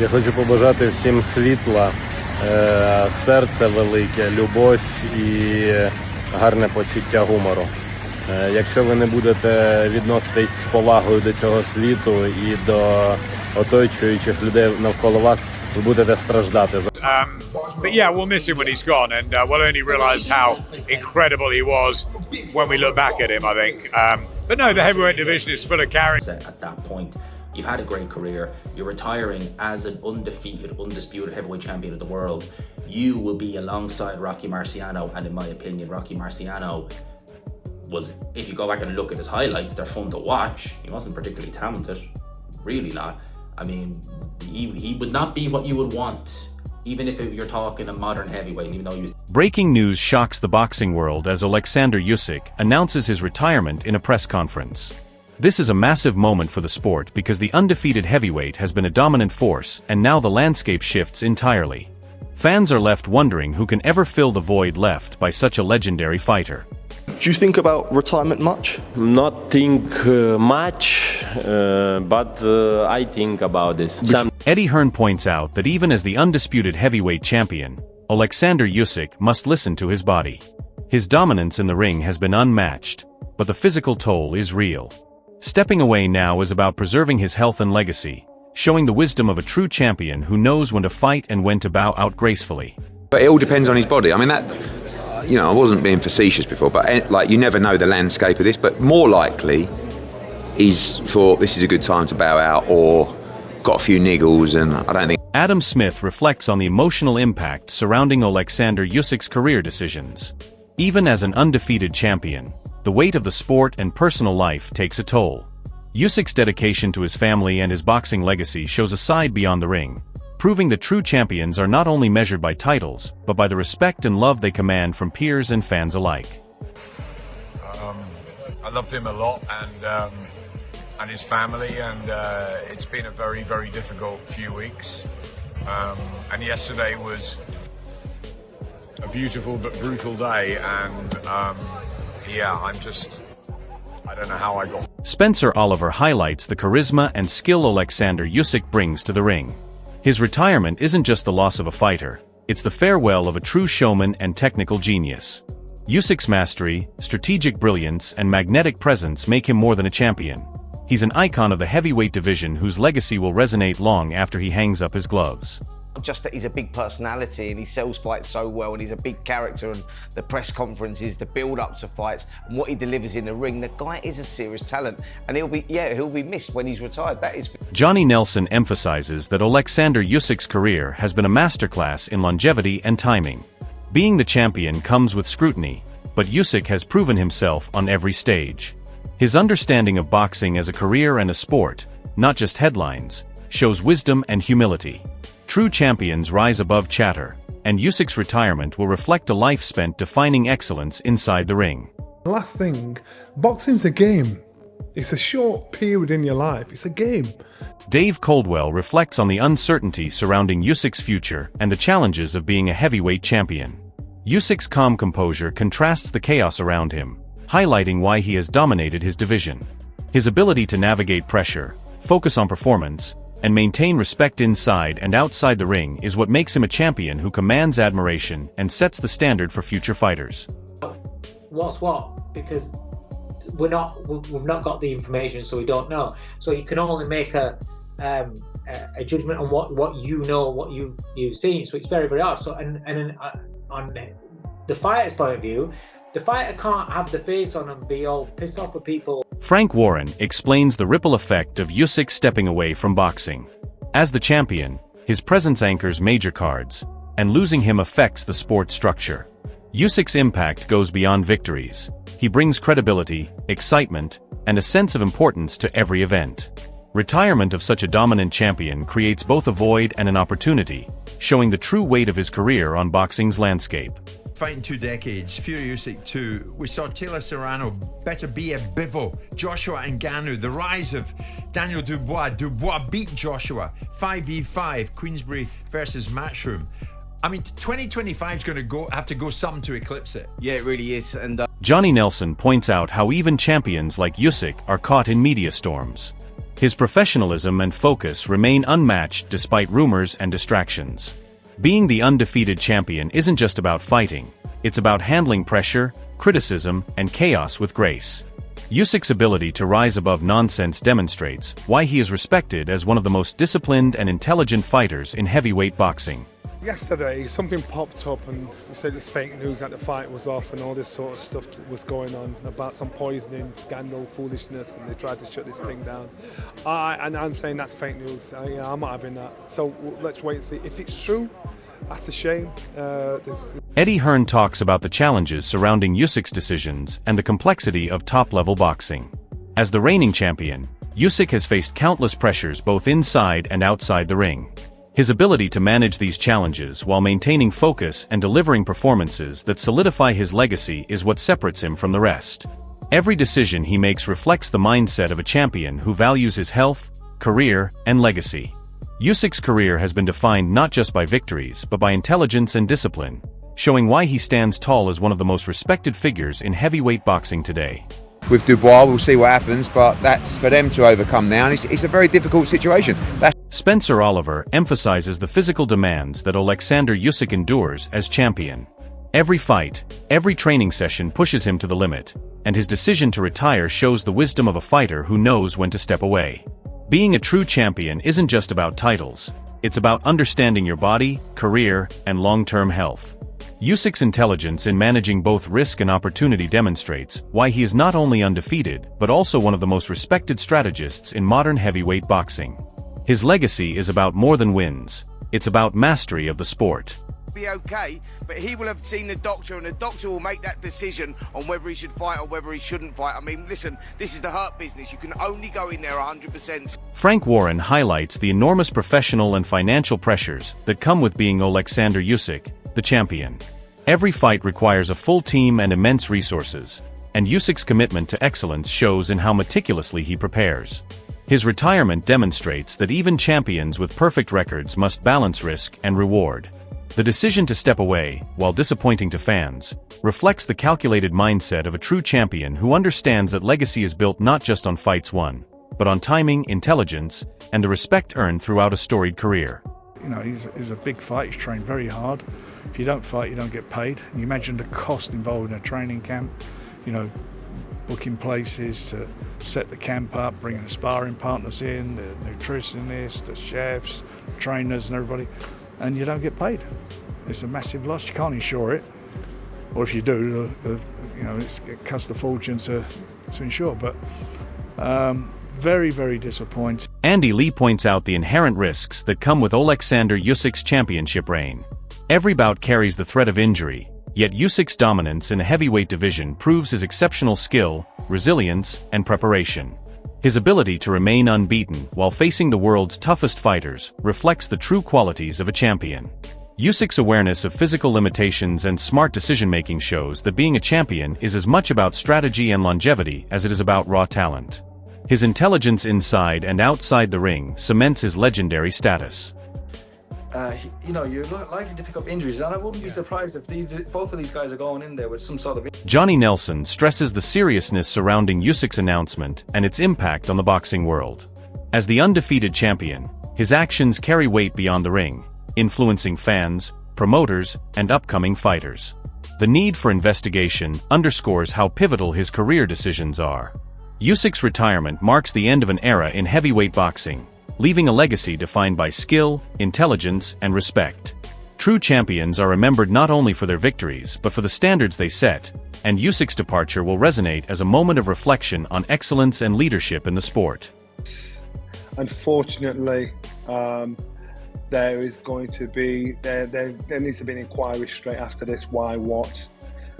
Я хочу побажати всім світла, серце велике, любов і гарне почуття гумору. Якщо ви не будете відноситись з повагою до цього світу і до оточуючих людей навколо вас, ви будете страждати. But yeah, we'll miss him when he's gone, and we'll only realise how incredible he was when we look back at him, I think. But no, the heavyweight division is full of character. At that point, you've had a great career. You're retiring as an undefeated, undisputed heavyweight champion of the world. You will be alongside Rocky Marciano, and in my opinion, Rocky Marciano was, if you go back and look at his highlights, they're fun to watch. He wasn't particularly talented, really not. I mean, he would not be what you would want, even if you're talking a modern heavyweight, even though he was... Breaking news shocks the boxing world as Oleksandr Usyk announces his retirement in a press conference. This is a massive moment for the sport because the undefeated heavyweight has been a dominant force, and now the landscape shifts entirely. Fans are left wondering who can ever fill the void left by such a legendary fighter. Do you think about retirement much? Not think much, but I think about this. Eddie Hearn points out that even as the undisputed heavyweight champion, Oleksandr Usyk must listen to his body. His dominance in the ring has been unmatched, but the physical toll is real. Stepping away now is about preserving his health and legacy, showing the wisdom of a true champion who knows when to fight and when to bow out gracefully. But it all depends on his body. I mean, that, you know, I wasn't being facetious before, but like, you never know the landscape of this, but more likely he's thought this is a good time to bow out or got a few niggles, and I don't think... Adam Smith reflects on the emotional impact surrounding Oleksandr Usyk's career decisions. Even as an undefeated champion, the weight of the sport and personal life takes a toll. Usyk's dedication to his family and his boxing legacy shows a side beyond the ring, proving that true champions are not only measured by titles, but by the respect and love they command from peers and fans alike. I loved him a lot, and his family, and it's been a very, very difficult few weeks. And yesterday was a beautiful but brutal day, and yeah, I don't know how I got. Spencer Oliver highlights the charisma and skill Oleksandr Usyk brings to the ring. His retirement isn't just the loss of a fighter, it's the farewell of a true showman and technical genius. Usyk's mastery, strategic brilliance, and magnetic presence make him more than a champion. He's an icon of the heavyweight division whose legacy will resonate long after he hangs up his gloves. Just that he's a big personality and he sells fights so well, and he's a big character, and the press conferences, the build-up to fights, and what he delivers in the ring. The guy is a serious talent, and he'll be missed when he's retired. That is. Johnny Nelson emphasizes that Oleksandr Usyk's career has been a masterclass in longevity and timing. Being the champion comes with scrutiny, but Usyk has proven himself on every stage. His understanding of boxing as a career and a sport, not just headlines, shows wisdom and humility. True champions rise above chatter, and Usyk's retirement will reflect a life spent defining excellence inside the ring. Last thing, boxing's a game. It's a short period in your life. It's a game. Dave Coldwell reflects on the uncertainty surrounding Usyk's future and the challenges of being a heavyweight champion. Usyk's calm composure contrasts the chaos around him, highlighting why he has dominated his division. His ability to navigate pressure, focus on performance, and maintain respect inside and outside the ring is what makes him a champion who commands admiration and sets the standard for future fighters. What's what? Because we've not got the information, so we don't know. So you can only make a judgment on what you know, what you've seen. So it's very, very hard. So on the fighter's point of view, the fighter can't have the face on and be all pissed off with people. Frank Warren explains the ripple effect of Usyk stepping away from boxing. As the champion, his presence anchors major cards, and losing him affects the sport's structure. Usyk's impact goes beyond victories. He brings credibility, excitement, and a sense of importance to every event. Retirement of such a dominant champion creates both a void and an opportunity, showing the true weight of his career on boxing's landscape. Fighting 2 decades, Fury Usyk 2. We saw Taylor Serrano, Better Be a Bivol, Joshua Ngannou, the rise of Daniel Dubois. Dubois beat Joshua, 5v5, Queensberry versus Matchroom. I mean, 2025 is going to have to go something to eclipse it. Yeah, it really is. And Johnny Nelson points out how even champions like Usyk are caught in media storms. His professionalism and focus remain unmatched despite rumors and distractions. Being the undefeated champion isn't just about fighting, it's about handling pressure, criticism, and chaos with grace. Usyk's ability to rise above nonsense demonstrates why he is respected as one of the most disciplined and intelligent fighters in heavyweight boxing. Yesterday, something popped up and we said it's fake news that the fight was off and all this sort of stuff was going on about some poisoning, scandal, foolishness, and they tried to shut this thing down. And I'm saying that's fake news. I'm not having that. So let's wait and see. If it's true, that's a shame. Eddie Hearn talks about the challenges surrounding Usyk's decisions and the complexity of top-level boxing. As the reigning champion, Usyk has faced countless pressures both inside and outside the ring. His ability to manage these challenges while maintaining focus and delivering performances that solidify his legacy is what separates him from the rest. Every decision he makes reflects the mindset of a champion who values his health, career, and legacy. Usyk's career has been defined not just by victories but by intelligence and discipline, showing why he stands tall as one of the most respected figures in heavyweight boxing today. With Dubois, we'll see what happens, but that's for them to overcome now, and it's a very difficult situation. Spencer Oliver emphasizes the physical demands that Oleksandr Usyk endures as champion. Every fight, every training session pushes him to the limit, and his decision to retire shows the wisdom of a fighter who knows when to step away. Being a true champion isn't just about titles, it's about understanding your body, career, and long-term health. Usyk's intelligence in managing both risk and opportunity demonstrates why he is not only undefeated but also one of the most respected strategists in modern heavyweight boxing. His legacy is about more than wins, it's about mastery of the sport. Be okay, but he will have seen the doctor and the doctor will make that decision on whether he should fight or whether he shouldn't fight. I mean, listen, this is the hurt business. You can only go in there 100%. Frank Warren highlights the enormous professional and financial pressures that come with being Oleksandr Usyk, the champion. Every fight requires a full team and immense resources, and Usyk's commitment to excellence shows in how meticulously he prepares. His retirement demonstrates that even champions with perfect records must balance risk and reward. The decision to step away, while disappointing to fans, reflects the calculated mindset of a true champion who understands that legacy is built not just on fights won, but on timing, intelligence, and the respect earned throughout a storied career. You know, he's a big fight, he's trained very hard. If you don't fight, you don't get paid. And you imagine the cost involved in a training camp, you know, booking places to set the camp up, bringing the sparring partners in, the nutritionists, the chefs, trainers and everybody, and you don't get paid. It's a massive loss. You can't insure it, or if you do, you know, it costs a fortune to insure, but very, very disappointing. Andy Lee points out the inherent risks that come with Oleksandr Usyk's championship reign. Every bout carries the threat of injury, yet Usyk's dominance in the heavyweight division proves his exceptional skill, resilience, and preparation. His ability to remain unbeaten while facing the world's toughest fighters reflects the true qualities of a champion. Usyk's awareness of physical limitations and smart decision-making shows that being a champion is as much about strategy and longevity as it is about raw talent. His intelligence inside and outside the ring cements his legendary status. You know, you're likely to pick up injuries, and I wouldn't be surprised if both of these guys are going in there with some sort of... Johnny Nelson stresses the seriousness surrounding Usyk's announcement and its impact on the boxing world. As the undefeated champion, his actions carry weight beyond the ring, influencing fans, promoters, and upcoming fighters. The need for investigation underscores how pivotal his career decisions are. Usyk's retirement marks the end of an era in heavyweight boxing, leaving a legacy defined by skill, intelligence, and respect. True champions are remembered not only for their victories but for the standards they set, and Usyk's departure will resonate as a moment of reflection on excellence and leadership in the sport. Unfortunately, there is going to be there needs to be an inquiry straight after this. Why? What?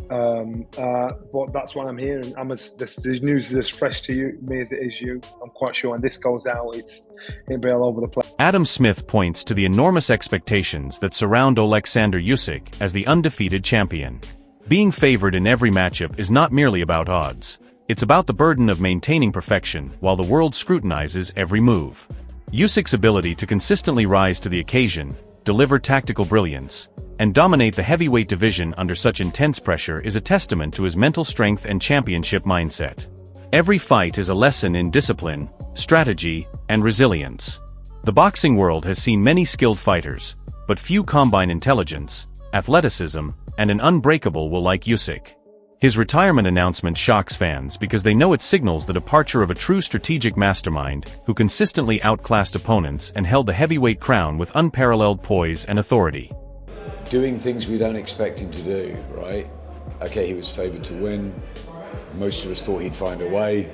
But that's why I'm here, and this news is as fresh to me as it is you. I'm quite sure when this goes out, it'll be all over the place. Adam Smith points to the enormous expectations that surround Oleksandr Usyk as the undefeated champion. Being favored in every matchup is not merely about odds. It's about the burden of maintaining perfection while the world scrutinizes every move. Usyk's ability to consistently rise to the occasion, deliver tactical brilliance, and dominate the heavyweight division under such intense pressure is a testament to his mental strength and championship mindset. Every fight is a lesson in discipline, strategy, and resilience. The boxing world has seen many skilled fighters, but few combine intelligence, athleticism, and an unbreakable will like Usyk. His retirement announcement shocks fans because they know it signals the departure of a true strategic mastermind who consistently outclassed opponents and held the heavyweight crown with unparalleled poise and authority. Doing things we don't expect him to do, right? Okay, he was favoured to win. Most of us thought he'd find a way.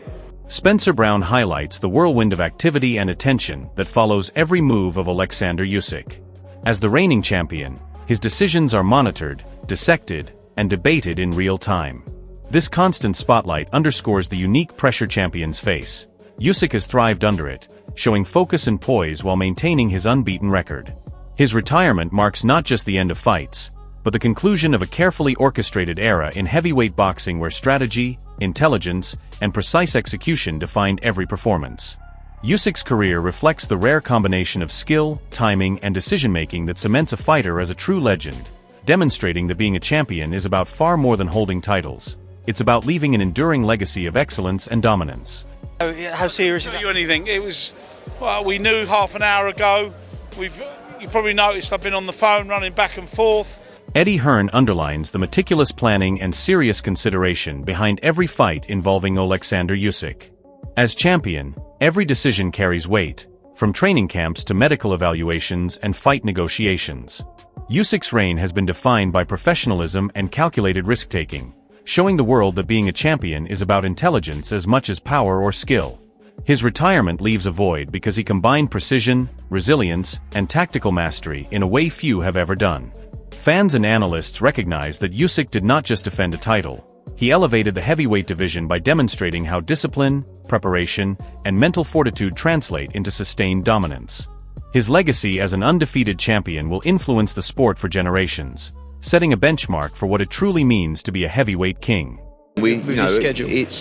Spencer Brown highlights the whirlwind of activity and attention that follows every move of Oleksandr Usyk. As the reigning champion, his decisions are monitored, dissected, and debated in real time. This constant spotlight underscores the unique pressure champions face. Usyk has thrived under it, showing focus and poise while maintaining his unbeaten record. His retirement marks not just the end of fights, but the conclusion of a carefully orchestrated era in heavyweight boxing where strategy, intelligence, and precise execution defined every performance. Usyk's career reflects the rare combination of skill, timing, and decision-making that cements a fighter as a true legend, demonstrating that being a champion is about far more than holding titles. It's about leaving an enduring legacy of excellence and dominance. How serious is it? Anything. It was, well, we knew half an hour ago. You probably noticed I've been on the phone running back and forth. Eddie Hearn underlines the meticulous planning and serious consideration behind every fight involving Oleksandr Usyk. As champion, every decision carries weight, from training camps to medical evaluations and fight negotiations. Usyk's reign has been defined by professionalism and calculated risk-taking, showing the world that being a champion is about intelligence as much as power or skill. His retirement leaves a void because he combined precision, resilience, and tactical mastery in a way few have ever done. Fans and analysts recognize that Usyk did not just defend a title. He elevated the heavyweight division by demonstrating how discipline, preparation, and mental fortitude translate into sustained dominance. His legacy as an undefeated champion will influence the sport for generations, setting a benchmark for what it truly means to be a heavyweight king. It's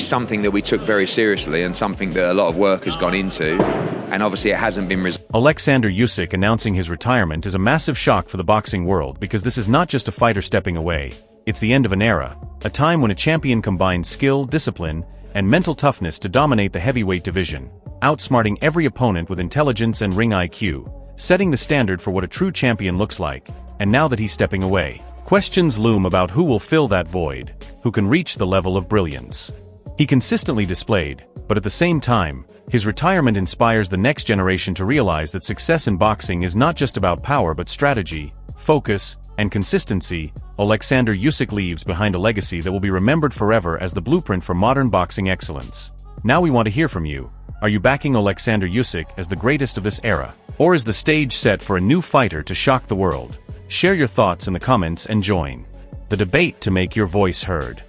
something that we took very seriously and something that a lot of work has gone into, and obviously it hasn't been resolved. Oleksandr Usyk announcing his retirement is a massive shock for the boxing world because this is not just a fighter stepping away, it's the end of an era, a time when a champion combined skill, discipline, and mental toughness to dominate the heavyweight division, outsmarting every opponent with intelligence and ring IQ, setting the standard for what a true champion looks like. And now that he's stepping away, questions loom about who will fill that void, who can reach the level of brilliance he consistently displayed, but at the same time, his retirement inspires the next generation to realize that success in boxing is not just about power but strategy, focus, and consistency. Oleksandr Usyk leaves behind a legacy that will be remembered forever as the blueprint for modern boxing excellence. Now we want to hear from you. Are you backing Oleksandr Usyk as the greatest of this era? Or is the stage set for a new fighter to shock the world? Share your thoughts in the comments and join the debate to make your voice heard.